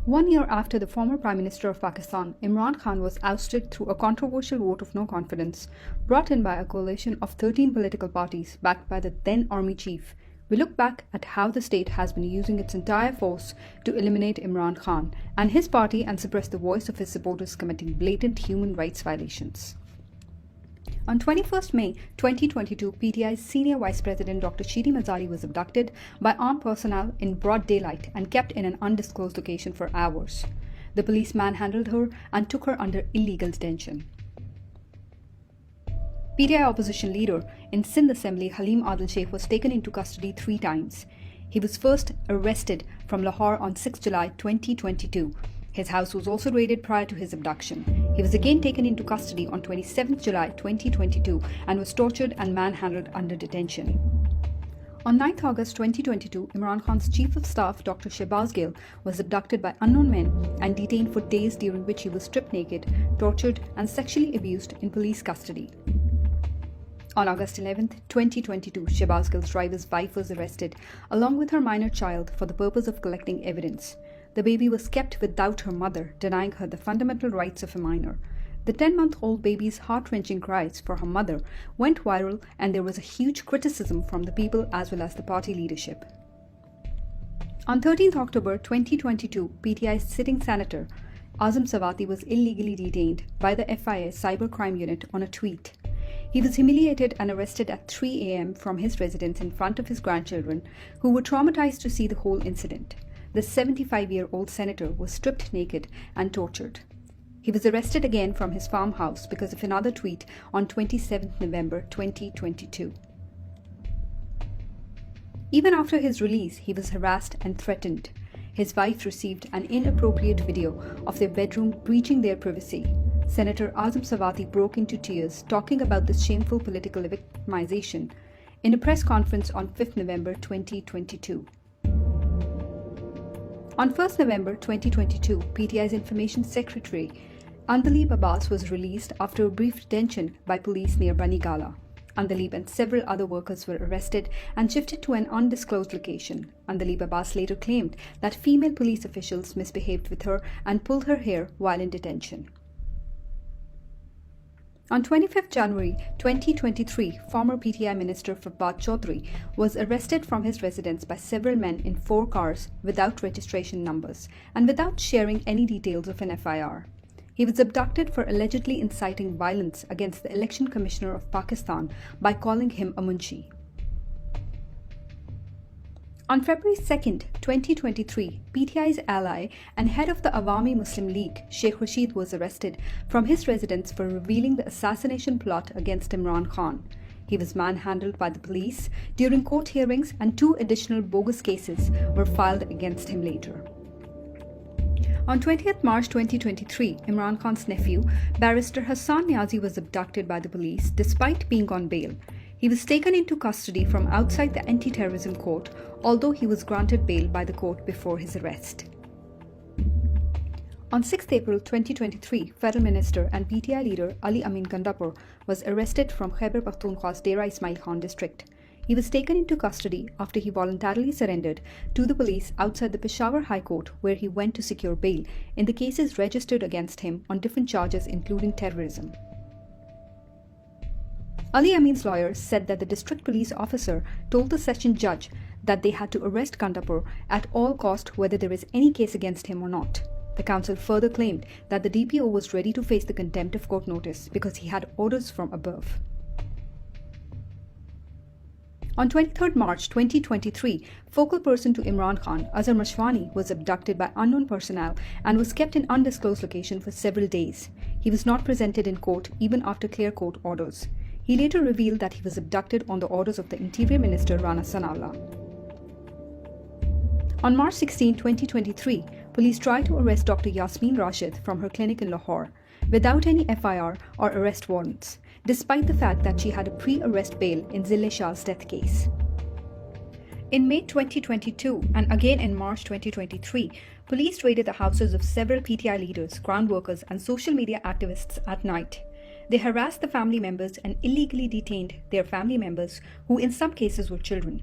1 year after the former Prime Minister of Pakistan, Imran Khan, was ousted through a controversial vote of no confidence, brought in by a coalition of 13 political parties backed by the then Army Chief, we look back at how the state has been using its entire force to eliminate Imran Khan and his party and suppress the voice of his supporters committing blatant human rights violations. On 21st May 2022, PTI's senior Vice President Dr. Shiri was abducted by armed personnel in broad daylight and kept in an undisclosed location for hours. The police manhandled her and took her under illegal detention. PTI opposition leader in Sindh Assembly Halim Adil Sheikh was taken into custody 3 times. He was first arrested from Lahore on 6 July 2022. His house was also raided prior to his abduction. He was again taken into custody on 27 July 2022 and was tortured and manhandled under detention. On 9 August 2022, Imran Khan's Chief of Staff, Dr. Shehbaz Gill, was abducted by unknown men and detained for days, during which he was stripped naked, tortured, and sexually abused in police custody. On August 11, 2022, Shehbaz Gill's driver's wife was arrested, along with her minor child, for the purpose of collecting evidence. The baby was kept without her mother, denying her the fundamental rights of a minor. The 10-month-old baby's heart-wrenching cries for her mother went viral, and there was a huge criticism from the people as well as the party leadership. On 13 October 2022, PTI's sitting senator, Azam Sawati, was illegally detained by the FIA Cybercrime Unit on a tweet. He was humiliated and arrested at 3 a.m. from his residence in front of his grandchildren, who were traumatized to see the whole incident. The 75-year-old senator was stripped naked and tortured. He was arrested again from his farmhouse because of another tweet on 27 November 2022. Even after his release, he was harassed and threatened. His wife received an inappropriate video of their bedroom breaching their privacy. Senator Azam Sawati broke into tears talking about this shameful political victimization in a press conference on 5 November 2022. On 1 November 2022, PTI's Information Secretary, Andalib Abbas, was released after a brief detention by police near Banigala. Andalib and several other workers were arrested and shifted to an undisclosed location. Andalib Abbas later claimed that female police officials misbehaved with her and pulled her hair while in detention. On 25 January 2023, former PTI Minister Fawad Chaudhry was arrested from his residence by several men in 4 cars without registration numbers and without sharing any details of an FIR. He was abducted for allegedly inciting violence against the Election Commissioner of Pakistan by calling him a munshi. On February 2, 2023, PTI's ally and head of the Awami Muslim League, Sheikh Rashid, was arrested from his residence for revealing the assassination plot against Imran Khan. He was manhandled by the police during court hearings, and 2 additional bogus cases were filed against him later. On 20th March 2023, Imran Khan's nephew, Barrister Hassan Niazi, was abducted by the police despite being on bail. He was taken into custody from outside the anti-terrorism court, although he was granted bail by the court before his arrest. On 6 April 2023, Federal Minister and PTI leader Ali Amin Gandapur was arrested from Khyber Pakhtunkhwa's Dera Ismail Khan district. He was taken into custody after he voluntarily surrendered to the police outside the Peshawar High Court, where he went to secure bail in the cases registered against him on different charges, including terrorism. Ali Amin's lawyers said that the district police officer told the session judge that they had to arrest Gandapur at all cost, whether there is any case against him or not. The council further claimed that the DPO was ready to face the contempt of court notice because he had orders from above. On 23 March 2023, focal person to Imran Khan, Azhar Mashwani, was abducted by unknown personnel and was kept in undisclosed location for several days. He was not presented in court even after clear court orders. He later revealed that he was abducted on the orders of the Interior Minister Rana Sanawalla. On March 16, 2023, police tried to arrest Dr. Yasmeen Rashid from her clinic in Lahore without any FIR or arrest warrants, despite the fact that she had a pre-arrest bail in Zille Shah's death case. In May 2022 and again in March 2023, police raided the houses of several PTI leaders, ground workers, and social media activists at night. They harassed the family members and illegally detained their family members, who in some cases were children.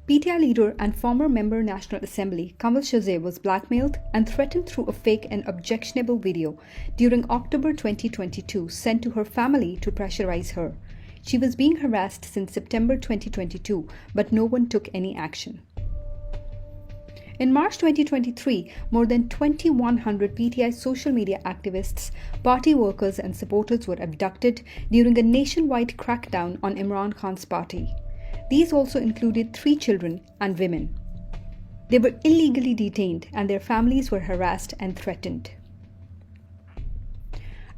PTI leader and former member National Assembly Kamal Shazay was blackmailed and threatened through a fake and objectionable video during October 2022 sent to her family to pressurize her. She was being harassed since September 2022, but no one took any action. In March 2023, more than 2,100 PTI social media activists, party workers and supporters were abducted during a nationwide crackdown on Imran Khan's party. These also included 3 children and women. They were illegally detained and their families were harassed and threatened.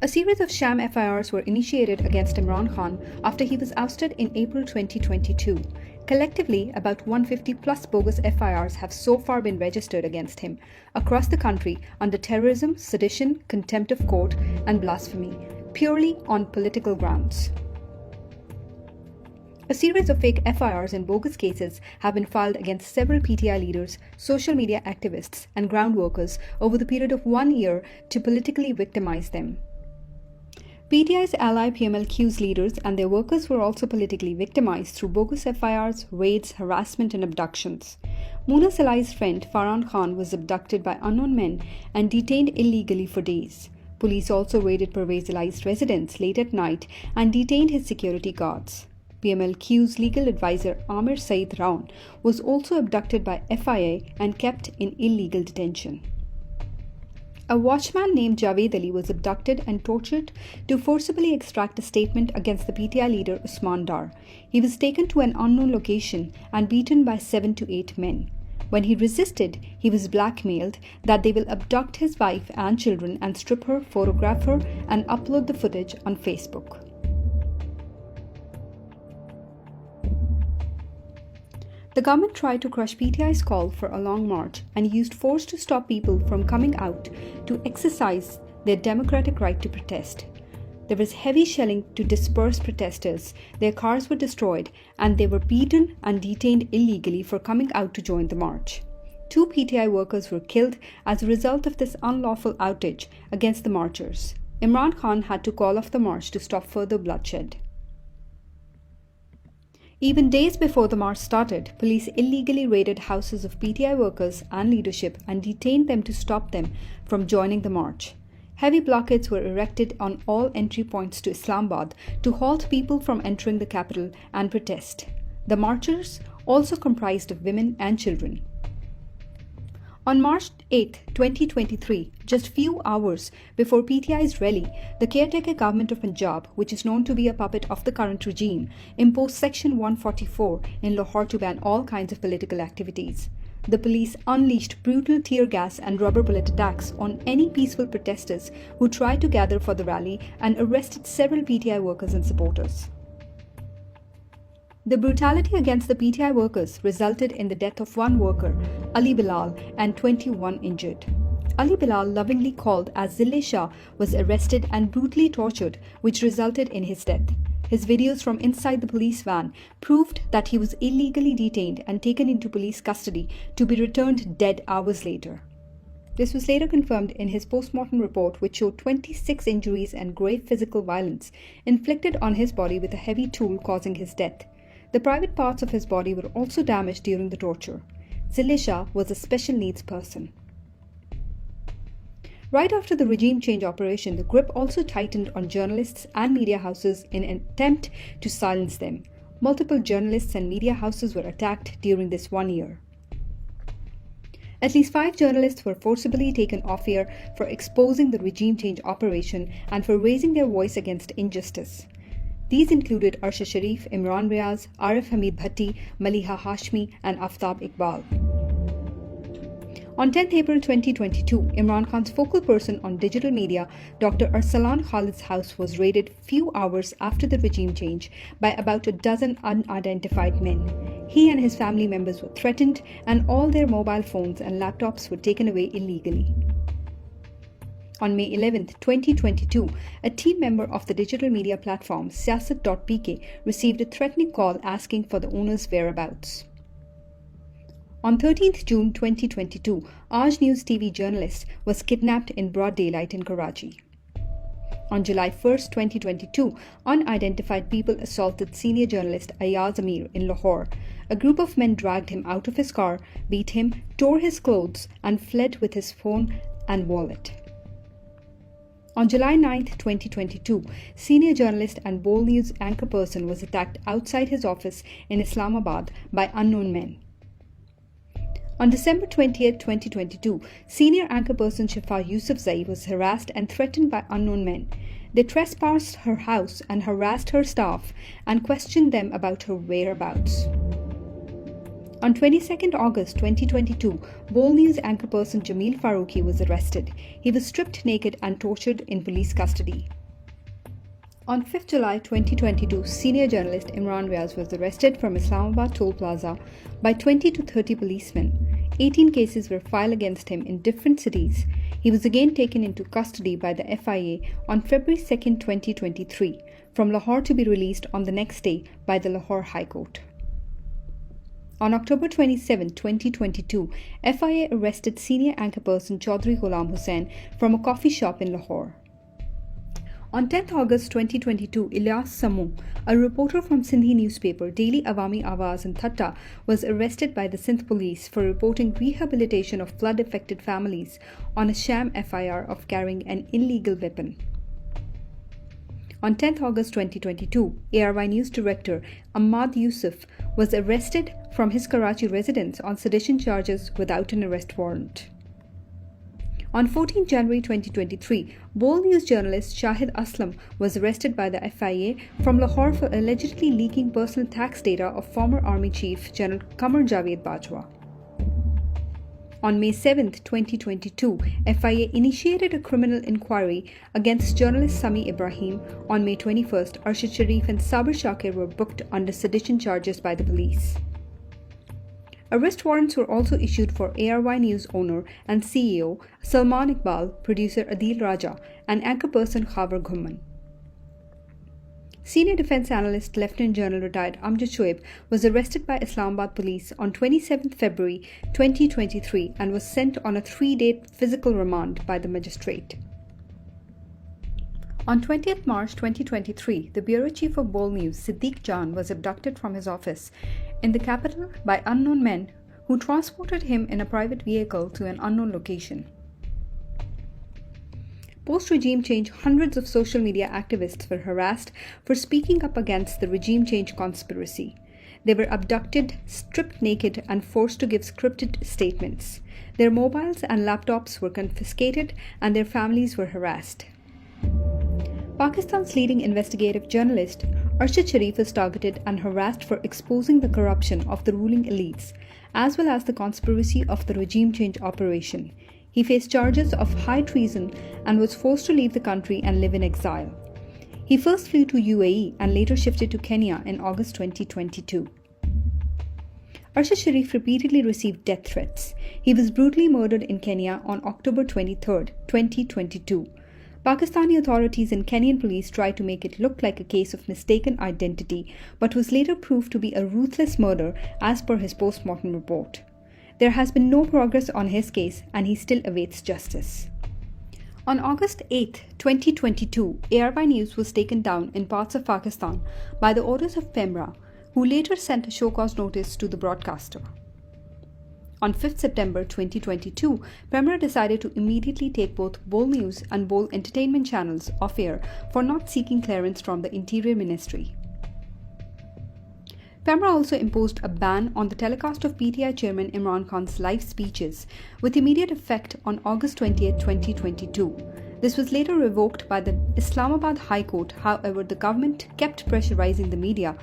A series of sham FIRs were initiated against Imran Khan after he was ousted in April 2022. Collectively, about 150 plus bogus FIRs have so far been registered against him across the country under terrorism, sedition, contempt of court, and blasphemy, purely on political grounds. A series of fake FIRs and bogus cases have been filed against several PTI leaders, social media activists, and ground workers over the period of 1 year to politically victimize them. PTI's ally PMLQ's leaders and their workers were also politically victimized through bogus FIRs, raids, harassment, and abductions. Muna Salai's friend Farhan Khan was abducted by unknown men and detained illegally for days. Police also raided Pervez Alai's residence late at night and detained his security guards. PMLQ's legal advisor Amir Saeed Raun was also abducted by FIA and kept in illegal detention. A watchman named Javed Ali was abducted and tortured to forcibly extract a statement against the PTI leader Usman Dar. He was taken to an unknown location and beaten by 7 to 8 men. When he resisted, he was blackmailed that they will abduct his wife and children and strip her, photograph her, and upload the footage on Facebook. The government tried to crush PTI's call for a long march and used force to stop people from coming out to exercise their democratic right to protest. There was heavy shelling to disperse protesters, their cars were destroyed, and they were beaten and detained illegally for coming out to join the march. 2 PTI workers were killed as a result of this unlawful outrage against the marchers. Imran Khan had to call off the march to stop further bloodshed. Even days before the march started, police illegally raided houses of PTI workers and leadership and detained them to stop them from joining the march. Heavy blockades were erected on all entry points to Islamabad to halt people from entering the capital and protest. The marchers also comprised of women and children. On March 8, 2023, just few hours before PTI's rally, the caretaker government of Punjab, which is known to be a puppet of the current regime, imposed Section 144 in Lahore to ban all kinds of political activities. The police unleashed brutal tear gas and rubber bullet attacks on any peaceful protesters who tried to gather for the rally and arrested several PTI workers and supporters. The brutality against the PTI workers resulted in the death of 1 worker, Ali Bilal, and 21 injured. Ali Bilal, lovingly called as Zille Shah, was arrested and brutally tortured, which resulted in his death. His videos from inside the police van proved that he was illegally detained and taken into police custody to be returned dead hours later. This was later confirmed in his post-mortem report, which showed 26 injuries and grave physical violence inflicted on his body with a heavy tool causing his death. The private parts of his body were also damaged during the torture. Zille Shah was a special needs person. Right after the regime change operation, the grip also tightened on journalists and media houses in an attempt to silence them. Multiple journalists and media houses were attacked during this 1 year. At least 5 journalists were forcibly taken off air for exposing the regime change operation and for raising their voice against injustice. These included ارشد Sharif, Imran Riaz, Arif Hamid Bhatti, Maliha Hashmi, and Aftab Iqbal. On 10th April 2022, Imran Khan's focal person on digital media, Dr. Arsalan Khalid's house was raided few hours after the regime change by about a dozen unidentified men. He and his family members were threatened, and all their mobile phones and laptops were taken away illegally. On May 11, 2022, a team member of the digital media platform Siyasat.pk received a threatening call asking for the owner's whereabouts. On 13th June 2022, Aaj News TV journalist was kidnapped in broad daylight in Karachi. On July 1, 2022, unidentified people assaulted senior journalist Ayaz Amir in Lahore. a group of men dragged him out of his car, beat him, tore his clothes, and fled with his phone and wallet. On July 9, 2022, senior journalist and Bold News anchor person was attacked outside his office in Islamabad by unknown men. On December 20, 2022, senior anchor person Shifa Yousafzai was harassed and threatened by unknown men. They trespassed her house and harassed her staff and questioned them about her whereabouts. On 22 August 2022, Bold News anchor person Jameel Farooqi was arrested. He was stripped naked and tortured in police custody. On 5 July 2022, senior journalist Imran Riaz was arrested from Islamabad Toll Plaza by 20 to 30 policemen. 18 cases were filed against him in different cities. He was again taken into custody by the FIA on February 2, 2023, from Lahore to be released on the next day by the Lahore High Court. On October 27, 2022, FIA arrested senior anchor person Chaudhry Ghulam Hussain from a coffee shop in Lahore. On 10 August 2022, Ilyas Samu, a reporter from Sindhi newspaper Daily Awami Awaz in Thatta, was arrested by the Sindh police for reporting rehabilitation of flood-affected families on a sham FIR of carrying an illegal weapon. On 10 August 2022, ARY News director Ahmad Yusuf was arrested from his Karachi residence on sedition charges without an arrest warrant. On 14 January 2023, Bold News journalist Shahid Aslam was arrested by the FIA from Lahore for allegedly leaking personal tax data of former Army Chief General Qamar Javed Bajwa. On May 7, 2022, FIA initiated a criminal inquiry against journalist Sami Ibrahim. On May 21st, ارشد Sharif and Sabir Shakir were booked under sedition charges by the police. Arrest warrants were also issued for ARY News owner and CEO Salman Iqbal, producer Adil Raja, and anchor person Khabar Ghumman. Senior defense analyst Lieutenant General retired Amjad Shoaib was arrested by Islamabad police on 27 February 2023 and was sent on a 3-day physical remand by the magistrate. On 20 March 2023, the bureau chief of Bold News, Siddiq Jan, was abducted from his office in the capital by unknown men who transported him in a private vehicle to an unknown location. Post-regime change, hundreds of social media activists were harassed for speaking up against the regime change conspiracy. They were abducted, stripped naked, and forced to give scripted statements. Their mobiles and laptops were confiscated, and their families were harassed. Pakistan's leading investigative journalist ارشد Sharif was targeted and harassed for exposing the corruption of the ruling elites, as well as the conspiracy of the regime change operation. He faced charges of high treason and was forced to leave the country and live in exile. He first flew to UAE and later shifted to Kenya in August 2022. ارشد Sharif repeatedly received death threats. He was brutally murdered in Kenya on October 23, 2022. Pakistani authorities and Kenyan police tried to make it look like a case of mistaken identity, but was later proved to be a ruthless murder as per his post-mortem report. There has been no progress on his case and he still awaits justice. On August 8, 2022, ARY News was taken down in parts of Pakistan by the orders of PEMRA, who later sent a show-cause notice to the broadcaster. On 5 September 2022, PEMRA decided to immediately take both Bold News and Bold Entertainment channels off air for not seeking clearance from the Interior Ministry. PEMRA also imposed a ban on the telecast of PTI Chairman Imran Khan's live speeches, with immediate effect on August 20, 2022. This was later revoked by the Islamabad High Court. However, the government kept pressurizing the media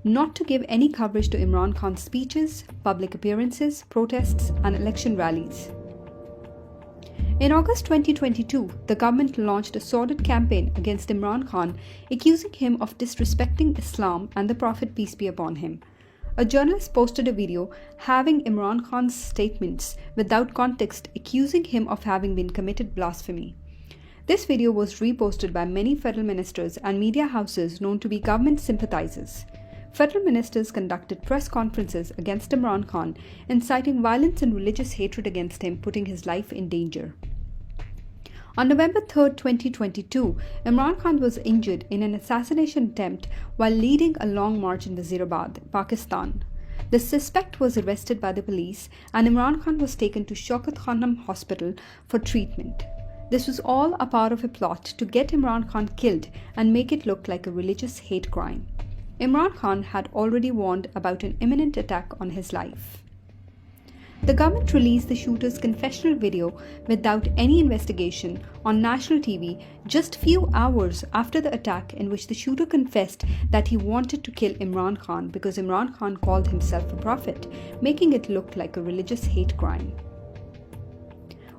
not to give any coverage to Imran Khan's speeches, public appearances, protests, and election rallies. In August 2022, the government launched a sordid campaign against Imran Khan, accusing him of disrespecting Islam and the Prophet, peace be upon him. A journalist posted a video having Imran Khan's statements without context, accusing him of having been committed blasphemy. This video was reposted by many federal ministers and media houses known to be government sympathizers. Federal ministers conducted press conferences against Imran Khan, inciting violence and religious hatred against him, putting his life in danger. On November 3, 2022, Imran Khan was injured in an assassination attempt while leading a long march in Wazirabad, Pakistan. The suspect was arrested by the police and Imran Khan was taken to Shaukat Khanum Hospital for treatment. This was all a part of a plot to get Imran Khan killed and make it look like a religious hate crime. Imran Khan had already warned about an imminent attack on his life. The government released the shooter's confessional video without any investigation on national TV just few hours after the attack, in which the shooter confessed that he wanted to kill Imran Khan because Imran Khan called himself a prophet, making it look like a religious hate crime.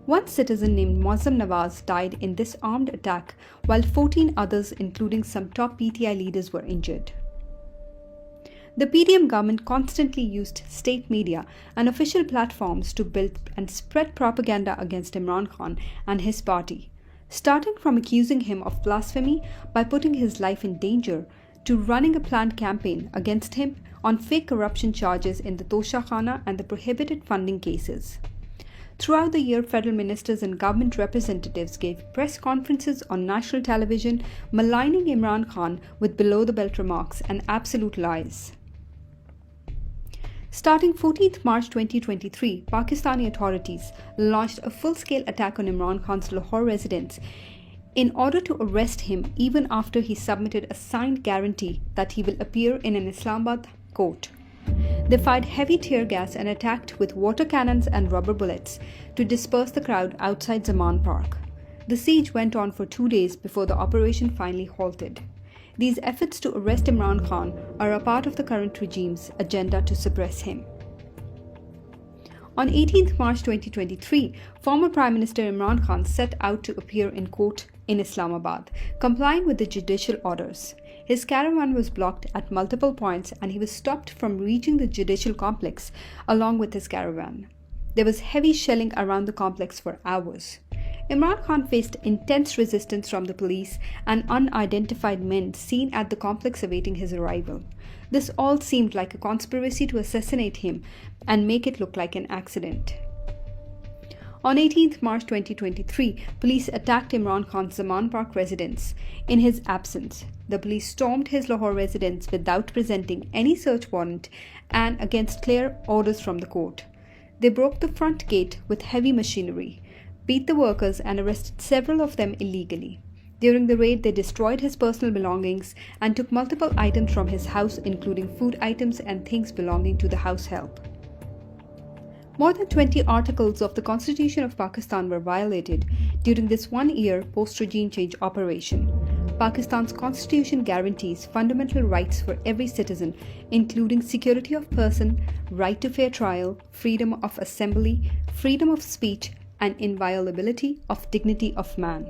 One citizen named Muazzam Nawaz died in this armed attack, while 14 others, including some top PTI leaders, were injured. The PDM government constantly used state media and official platforms to build and spread propaganda against Imran Khan and his party, starting from accusing him of blasphemy by putting his life in danger to running a planned campaign against him on fake corruption charges in the Tosha Khana and the prohibited funding cases. Throughout the year, federal ministers and government representatives gave press conferences on national television, maligning Imran Khan with below-the-belt remarks and absolute lies. Starting 14th March 2023, Pakistani authorities launched a full-scale attack on Imran Khan's Lahore residence in order to arrest him even after he submitted a signed guarantee that he will appear in an Islamabad court. They fired heavy tear gas and attacked with water cannons and rubber bullets to disperse the crowd outside Zaman Park. The siege went on for 2 days before the operation finally halted. These efforts to arrest Imran Khan are a part of the current regime's agenda to suppress him. On 18th March 2023, former Prime Minister Imran Khan set out to appear in court in Islamabad, complying with the judicial orders. His caravan was blocked at multiple points and he was stopped from reaching the judicial complex along with his caravan. There was heavy shelling around the complex for hours. Imran Khan faced intense resistance from the police and unidentified men seen at the complex awaiting his arrival. This all seemed like a conspiracy to assassinate him and make it look like an accident. On 18th March 2023, police attacked Imran Khan's Zaman Park residence in his absence. The police stormed his Lahore residence without presenting any search warrant and against clear orders from the court. They broke the front gate with heavy machinery, beat the workers and arrested several of them illegally. During the raid, they destroyed his personal belongings and took multiple items from his house, including food items and things belonging to the house help. More than 20 articles of the Constitution of Pakistan were violated during this 1 year post-regime change operation. Pakistan's constitution guarantees fundamental rights for every citizen, including security of person, right to fair trial, freedom of assembly, freedom of speech, and inviolability of dignity of man.